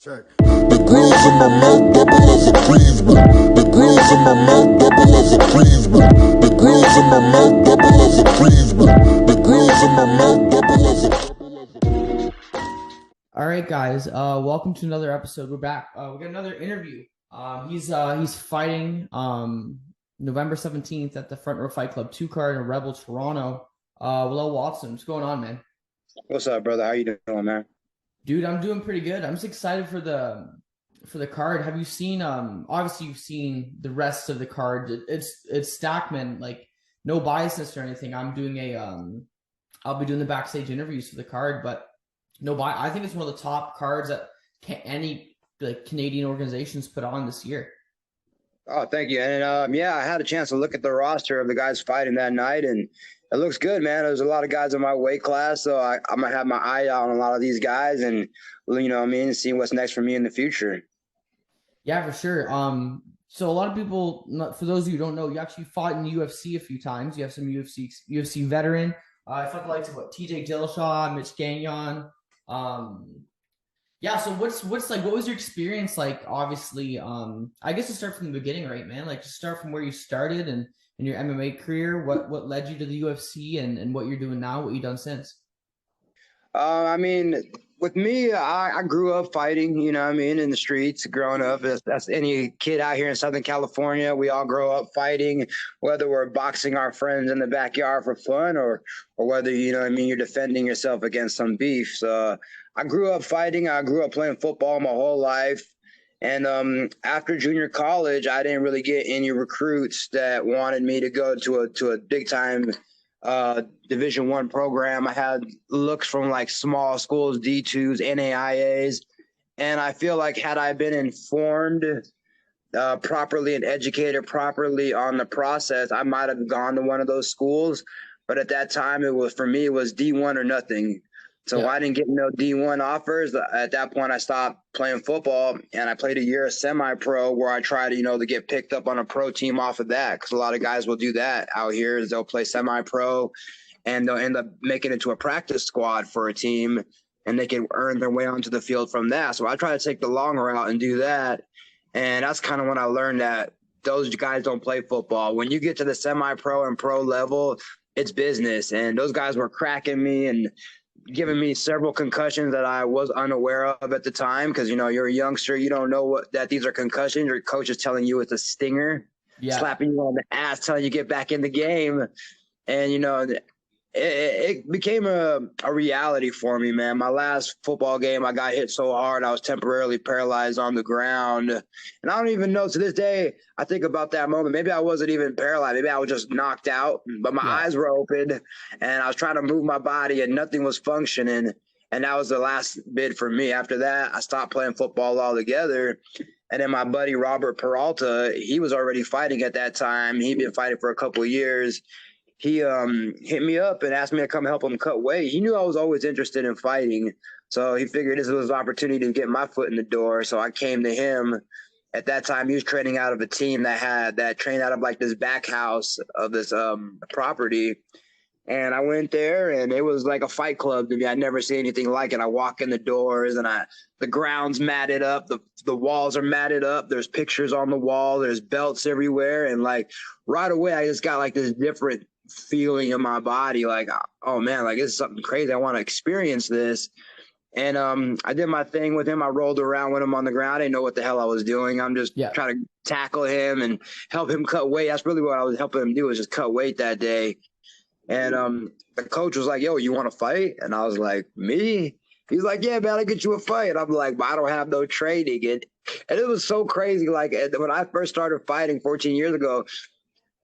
Check. The grills in my mouth double as a freeze. The grills in my mouth double as a freeze. The grills in my mouth double as a freeze. The grills in my mouth double as a. All right, guys. Welcome to another episode. We're back. We got another interview. He's fighting November 17th at the Front Row Fight Club 2 card in Rebel, Toronto. Walel Watson, what's going on, man? What's up, brother? How you doing, man? Dude, I'm doing pretty good. I'm just excited for the card. Have you seen obviously you've seen the rest of the card. It's stacked, man. Like no biasness or anything. I'm doing I'll be doing the backstage interviews for the card, but no I think it's one of the top cards that any Canadian organizations put on this year. Oh, thank you. And yeah, I had a chance to look at the roster of the guys fighting that night, and it looks good, man. There's a lot of guys in my weight class, so I'm gonna have my eye out on a lot of these guys, and seeing what's next for me in the future. Yeah, for sure. So a lot of people, for those of you who don't know, you actually fought in the UFC a few times. You have some UFC veteran. I fought the likes of TJ Dillashaw, Mitch Gagnon. Yeah. So what was your experience like? Obviously, I guess to start from the beginning, right, man? Like just start from where you started and in your MMA career. What led you to the UFC and what you're doing now? What you've done since? With me, I grew up fighting, in the streets growing up. That's any kid out here in Southern California. We all grow up fighting, whether we're boxing our friends in the backyard for fun or whether, you're defending yourself against some beef. So I grew up fighting. I grew up playing football my whole life. And after junior college, I didn't really get any recruits that wanted me to go to a big time Division I program. I had looks from like small schools, D2s, NAIAs, and I feel like had I been informed properly and educated properly on the process, I might have gone to one of those schools. But at that time, it was D1 or nothing. So I didn't get no D1 offers. At that point, I stopped playing football, and I played a year of semi-pro where I tried to get picked up on a pro team off of that, because a lot of guys will do that out here. Is they'll play semi-pro, and they'll end up making it to a practice squad for a team, and they can earn their way onto the field from that. So I try to take the long route and do that, and that's kind of when I learned that those guys don't play football. When you get to the semi-pro and pro level, it's business, and those guys were cracking me and giving me several concussions that I was unaware of at the time, because you're a youngster, you don't know that these are concussions. Your coach is telling you it's a stinger, slapping you on the ass, telling you get back in the game, and it became a reality for me, man. My last football game, I got hit so hard I was temporarily paralyzed on the ground, and I don't even know to this day. I think about that moment. Maybe I wasn't even paralyzed. Maybe I was just knocked out, but my eyes were open, and I was trying to move my body, and nothing was functioning. And that was the last bid for me. After that, I stopped playing football altogether. And then my buddy Robert Peralta, he was already fighting at that time. He'd been fighting for a couple of years. He hit me up and asked me to come help him cut weight. He knew I was always interested in fighting, so he figured this was an opportunity to get my foot in the door. So I came to him. At that time, he was training out of a team that trained out of like this back house of this property. And I went there, and it was like a fight club to me. I'd never seen anything like it. I walk in the doors, and the ground's matted up. The walls are matted up. There's pictures on the wall. There's belts everywhere. And like right away, I just got like this different feeling in my body, like, oh man, like this is something crazy. I want to experience this. And I did my thing with him. I rolled around with him on the ground. I didn't know what the hell I was doing. I'm just trying to tackle him and help him cut weight. That's really what I was helping him do, was just cut weight that day. And the coach was like, yo, you want to fight? And I was like, me? He's like, yeah, man, I'll get you a fight. I'm like, but I don't have no training. And it was so crazy. Like when I first started fighting 14 years ago,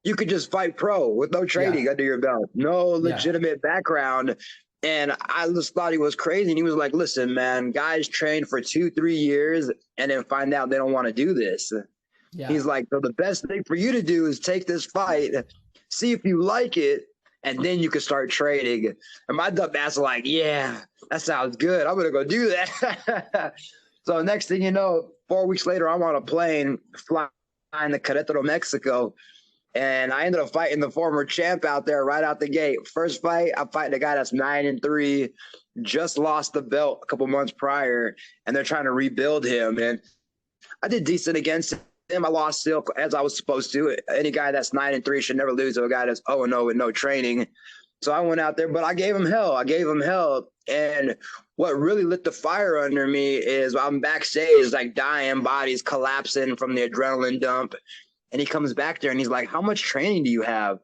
you could just fight pro with no training under your belt, no legitimate background. And I just thought he was crazy. And he was like, listen, man, guys train for 2-3 years and then find out they don't want to do this. He's like, so the best thing for you to do is take this fight, see if you like it, and then you can start training. And my dumb ass was like, yeah, that sounds good. I'm going to go do that. So next thing you know, 4 weeks later, I'm on a plane flying to Querétaro, Mexico. And I ended up fighting the former champ out there right out the gate. First fight, I'm fighting a guy that's 9-3, just lost the belt a couple months prior, and they're trying to rebuild him. And I did decent against him. I lost still as I was supposed to. Any guy that's 9-3 should never lose to a guy that's 0-0 with no training. So I went out there, but I gave him hell. And what really lit the fire under me is I'm backstage, like dying, bodies collapsing from the adrenaline dump. And he comes back there and he's like, "How much training do you have?"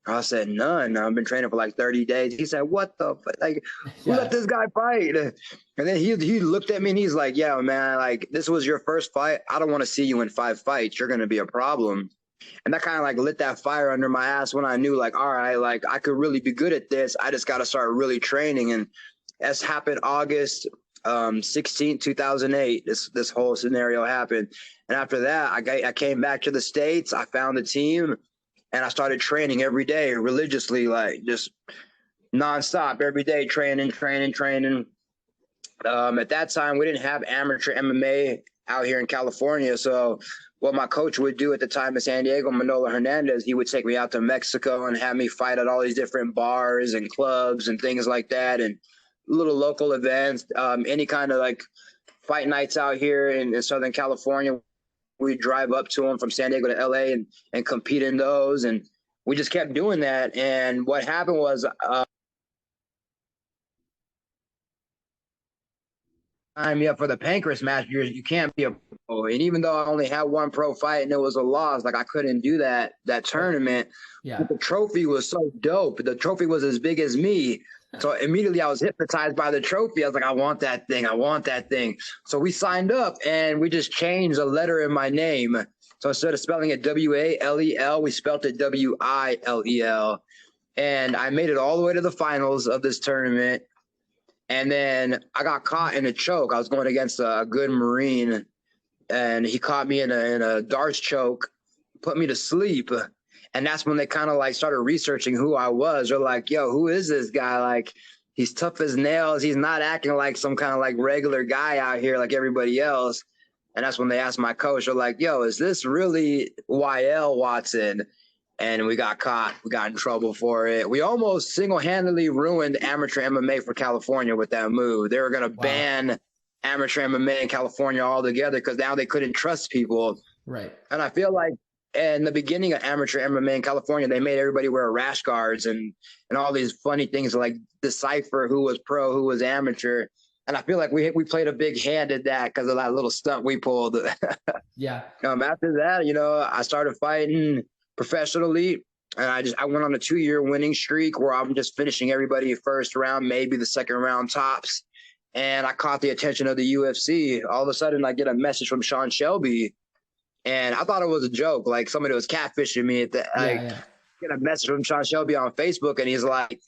I said, "None. I've been training for like 30 days. He said, "What the fuck? Like, who let this guy fight?" And then he looked at me and he's like, "Yeah, man, like this was your first fight. I don't want to see you in 5 fights. You're going to be a problem." And that kind of like lit that fire under my ass when I knew like, all right, like I could really be good at this. I just got to start really training. And that's happened August 16th, 2008. This whole scenario happened. And after that, I came back to the States. I found a team and I started training every day religiously, like just nonstop every day, training. At that time, we didn't have amateur MMA out here in California. So what my coach would do at the time in San Diego, Manolo Hernandez, he would take me out to Mexico and have me fight at all these different bars and clubs and things like that, and little local events, any kind of like fight nights out here in Southern California. We drive up to them from San Diego to LA and compete in those. And we just kept doing that. And what happened was sign me up for the Pancras match. You can't be a pro. And even though I only had one pro fight and it was a loss, like I couldn't do that tournament. Yeah. But the trophy was so dope. The trophy was as big as me. So immediately I was hypnotized by the trophy. I was like, I want that thing. So we signed up and we just changed a letter in my name. So instead of spelling it Walel, we spelled it Wilel. And I made it all the way to the finals of this tournament. And then I got caught in a choke. I was going against a good Marine, and he caught me in a darts choke, put me to sleep. And that's when they kind of like started researching who I was. They're like, "Yo, who is this guy? Like, he's tough as nails. He's not acting like some kind of like regular guy out here like everybody else." And that's when they asked my coach, they're like, "Yo, is this really Walel Watson?" And we got caught. We got in trouble for it. We almost single-handedly ruined amateur MMA for California with that move. They were going to ban amateur MMA in California altogether because now they couldn't trust people. Right. And I feel like in the beginning of amateur MMA in California, they made everybody wear rash guards and all these funny things like decipher who was pro, who was amateur. And I feel like we played a big hand at that because of that little stunt we pulled. Yeah. After that, I started fighting professionally, and I went on a 2-year winning streak where I'm just finishing everybody first round, maybe the second round tops. And I caught the attention of the UFC. All of a sudden, I get a message from Sean Shelby, and I thought it was a joke, like somebody was catfishing me. Get a message from Sean Shelby on Facebook, and he's like,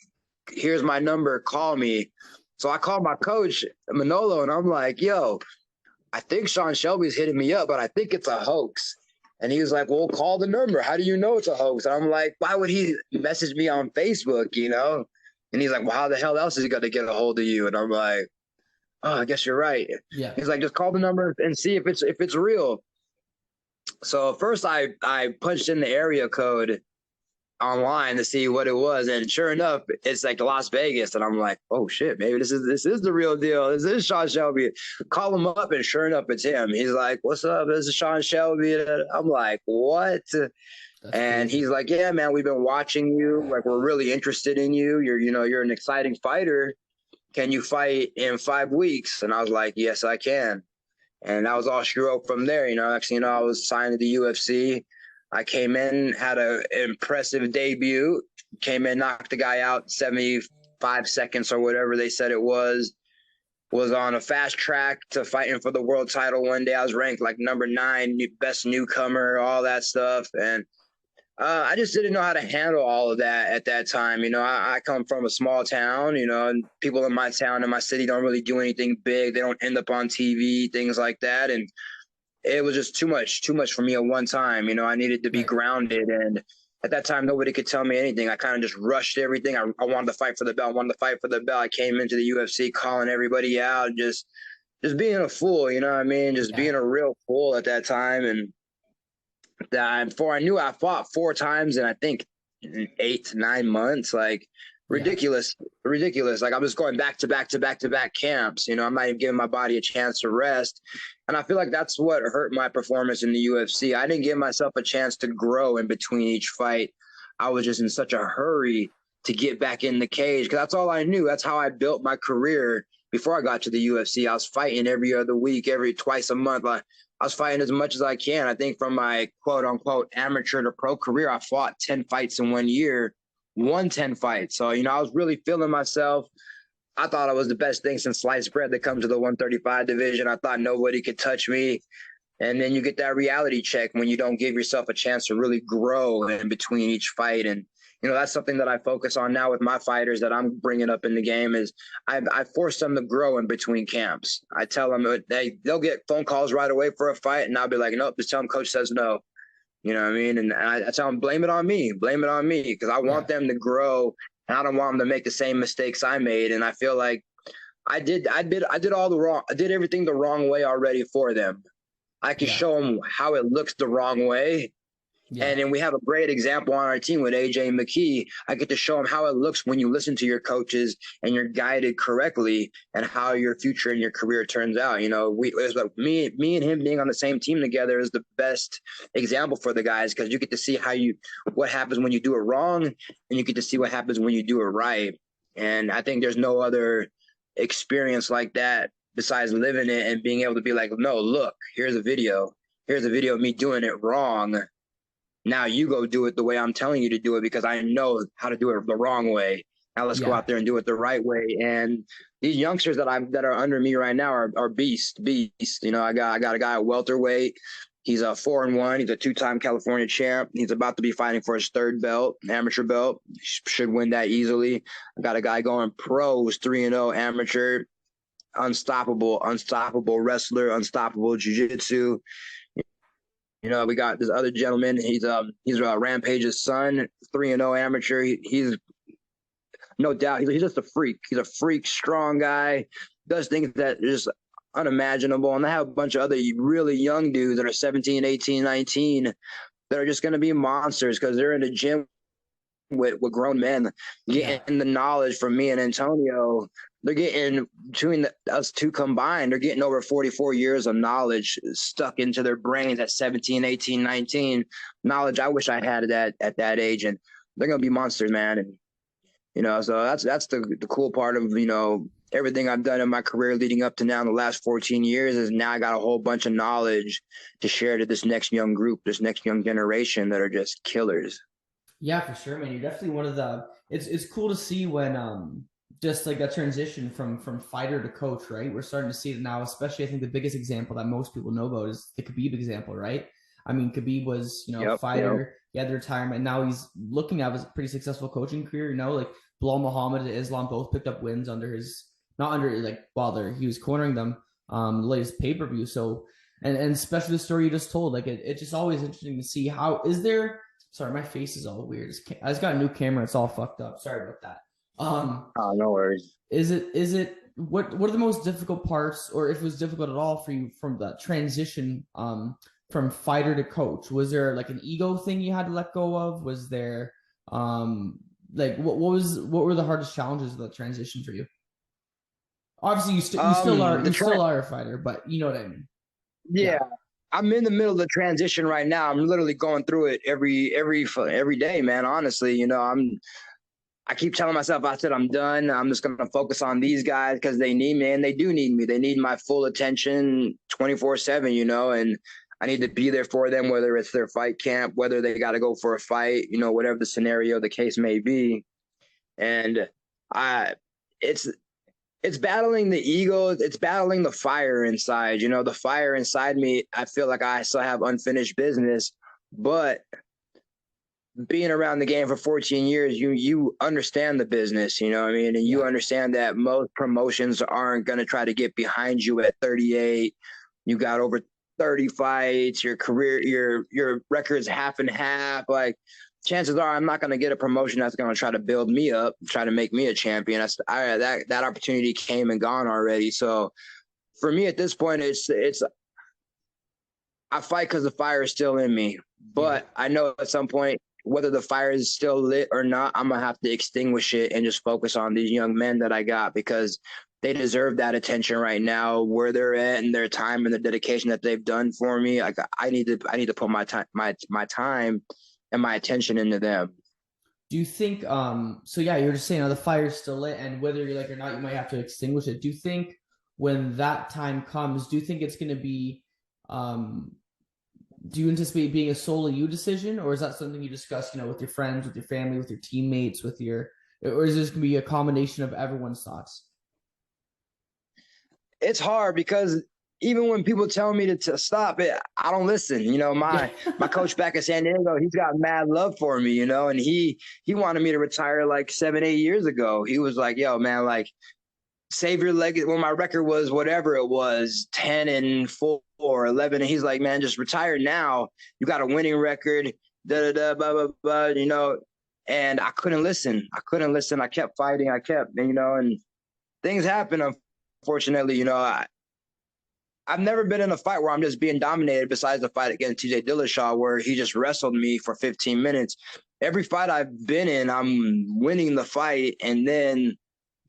"Here's my number, call me." So I called my coach, Manolo, and I'm like, "Yo, I think Sean Shelby's hitting me up, but I think it's a hoax." And he was like, "Well, call the number. How do you know it's a hoax?" And I'm like, "Why would he message me on Facebook, And he's like, "Well, how the hell else is he going to get a hold of you?" And I'm like, "Oh, I guess you're right." Yeah. He's like, "Just call the number and see if it's real." So first I punched in the area code online to see what it was, and sure enough, it's like Las Vegas. And I'm like, "Oh shit, maybe this is the real deal. This is Sean Shelby." Call him up, and sure enough, it's him. He's like, "What's up? This is Sean Shelby." I'm like, "What?" And he's like, "Yeah, man, we've been watching you. Like, we're really interested in you. You're an exciting fighter. Can you fight in 5 weeks?" And I was like, "Yes, I can." And that was all screw up from there. I was signed to the UFC. I came in, had an impressive debut, came in, knocked the guy out 75 seconds or whatever they said it was on a fast track to fighting for the world title one day. I was ranked like number 9, best newcomer, all that stuff. And I just didn't know how to handle all of that at that time. I come from a small town, and people in my town and my city don't really do anything big. They don't end up on TV, things like that. And it was just too much for me at one time. I needed to be grounded. And at that time, nobody could tell me anything. I kind of just rushed everything. I wanted to fight for the belt, I came into the UFC calling everybody out, just being a fool, Just being a real fool at that time. And that before I knew, I fought 4 times in I think 8 to 9 months. Like ridiculous, ridiculous. Like I was going back to back to back to back camps. You know, I'm not even giving my body a chance to rest. And I feel like that's what hurt my performance in the UFC. I didn't give myself a chance to grow in between each fight. I was just in such a hurry to get back in the cage because that's all I knew. That's how I built my career before I got to the UFC. I was fighting every other week, twice a month. I was fighting as much as I can. I think from my quote unquote amateur to pro career, I fought 10 fights in 1 year, won 10 fights. So, you know, I was really feeling myself. I thought I was the best thing since sliced bread that comes to the 135 division. I thought nobody could touch me. And then you get that reality check when you don't give yourself a chance to really grow in between each fight. And, you know, that's something that I focus on now with my fighters that I'm bringing up in the game is I force them to grow in between camps. I tell them they'll get phone calls right away for a fight, and I'll be like, nope, just tell them coach says no. You know what I mean? And I tell them, blame it on me, because I want them to grow, and I don't want them to make the same mistakes I made. And I feel like I did everything the wrong way already for them. I can show them how it looks the wrong way. Yeah. And then we have a great example on our team with AJ McKee. I get to show him how it looks when you listen to your coaches and you're guided correctly and how your future and your career turns out. You know, me and him being on the same team together is the best example for the guys because you get to see what happens when you do it wrong and you get to see what happens when you do it right. And I think there's no other experience like that besides living it and being able to be like, no, look, here's a video. Here's a video of me doing it wrong. Now you go do it the way I'm telling you to do it because I know how to do it the wrong way. Now let's go out there and do it the right way. And these youngsters that are under me right now are beasts. You know, I got a guy at welterweight. He's a 4-1. He's a 2-time California champ. He's about to be fighting for his 3rd belt, amateur belt. Should win that easily. I got a guy going pro, who's 3-0 amateur, unstoppable wrestler, unstoppable jiu-jitsu. You know, we got this other gentleman. He's Rampage's son, 3-0 amateur. He's no doubt. He's just a freak. He's a freak, strong guy. Does things that are just unimaginable. And I have a bunch of other really young dudes that are 17, 18, 19 that are just going to be monsters because they're in the gym with grown men, getting the knowledge from me and Antonio. They're getting, between us two combined, they're getting over 44 years of knowledge stuck into their brains at 17, 18, 19. Knowledge I wish I had at that age. And they're going to be monsters, man. And, you know, so that's the cool part of, you know, everything I've done in my career leading up to now in the last 14 years is now I got a whole bunch of knowledge to share to this next young group, this next young generation that are just killers. Yeah, for sure, man. You're definitely one of the. It's cool to see when just like that transition from fighter to coach, right? We're starting to see it now, especially I think the biggest example that most people know about is the Khabib example, right? I mean, Khabib was, you know, fighter, he had the retirement, now he's looking to have a pretty successful coaching career, you know, like Bilal Muhammad and Islam both picked up wins under his, not under, like, while he was cornering them, the latest pay-per-view. So, and especially the story you just told, like, it's just always interesting to see how, sorry, my face is all weird. I just got a new camera. It's all fucked up. Sorry about that. No worries. What are the most difficult parts, or if it was difficult at all for you from the transition from fighter to coach? Was there like an ego thing you had to let go of? Was there like what were the hardest challenges of the transition for you? Obviously, you still are a fighter, but you know what I mean. Yeah. I'm in the middle of the transition right now. I'm literally going through it every day, man. Honestly, you know, I keep telling myself, I said, I'm done. I'm just going to focus on these guys because they need me, and they do need me. They need my full attention 24/7, you know, and I need to be there for them, whether it's their fight camp, whether they got to go for a fight, you know, whatever the scenario, the case may be. And it's battling the ego. It's battling the fire inside, you know, the fire inside me. I feel like I still have unfinished business, but being around the game for 14 years, you understand the business, you know what I mean? And you understand that most promotions aren't going to try to get behind you at 38. You got over 30 fights, your career, your record's half and half. Like, chances are I'm not going to get a promotion that's going to try to build me up, try to make me a champion. That opportunity came and gone already. So for me at this point, I fight because the fire is still in me. But I know at some point, whether the fire is still lit or not, I'm gonna have to extinguish it and just focus on these young men that I got, because they deserve that attention right now, where they're at and their time and the dedication that they've done for me. Like I need to put my time and my attention into them. Do you think so yeah, you're just saying the fire's still lit, and whether you like it or not, you might have to extinguish it. Do you think when that time comes, do you think it's gonna be do you anticipate being a solely you decision, or is that something you discuss, with your friends, with your family, with your teammates, or is this gonna be a combination of everyone's thoughts? It's hard because even when people tell me to stop it, I don't listen. My coach back in San Diego, he's got mad love for me, and he wanted me to retire like 7, 8 years ago. He was like, yo, man, like, save your leg. When my record was whatever it was, 10-4, 11, and he's like, man, just retire now. You got a winning record, da da da, blah blah blah, and I couldn't listen. I kept fighting. I kept, and things happen. Unfortunately, I've never been in a fight where I'm just being dominated, besides the fight against TJ Dillashaw, where he just wrestled me for 15 minutes. Every fight I've been in, I'm winning the fight, and then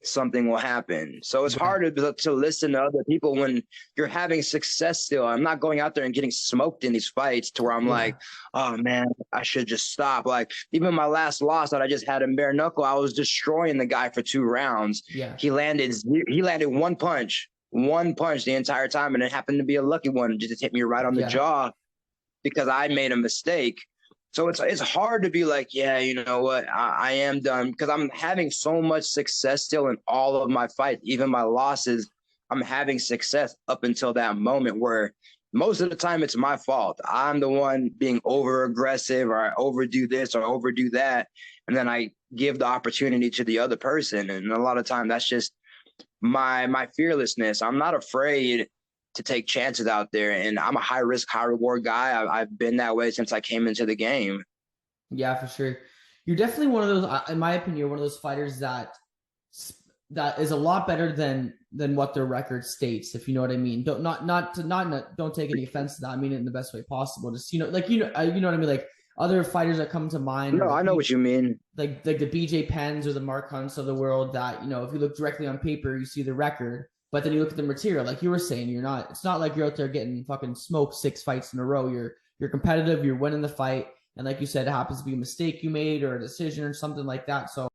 something will happen. So it's hard to listen to other people when you're having success still. I'm not going out there and getting smoked in these fights to where I'm like, oh man, I should just stop. Like even my last loss that I just had in bare knuckle, I was destroying the guy for 2 rounds. Yeah. He landed one punch the entire time, and it happened to be a lucky one, just to hit me right on the jaw because I made a mistake. So it's hard to be like, yeah, you know what, I am done, because I'm having so much success still in all of my fights, even my losses. I'm having success up until that moment where most of the time it's my fault. I'm the one being over aggressive, or I overdo this or overdo that, and then I give the opportunity to the other person. And a lot of time that's just my fearlessness. I'm not afraid to take chances out there, and I'm a high risk, high reward guy. I've been that way since I came into the game. Yeah, for sure. You're definitely one of those, in my opinion, one of those fighters that is a lot better than what their record states, if you know what I mean. Don't don't take any offense to that. I mean it in the best way possible. Just like you know what I mean. Like other fighters that come to mind. No, I know what you mean. Like the BJ Penns or the Mark Hunts of the world. That if you look directly on paper, you see the record. But then you look at the material, like you were saying, it's not like you're out there getting fucking smoked 6 fights in a row. You're competitive, you're winning the fight. And like you said, it happens to be a mistake you made or a decision or something like that. So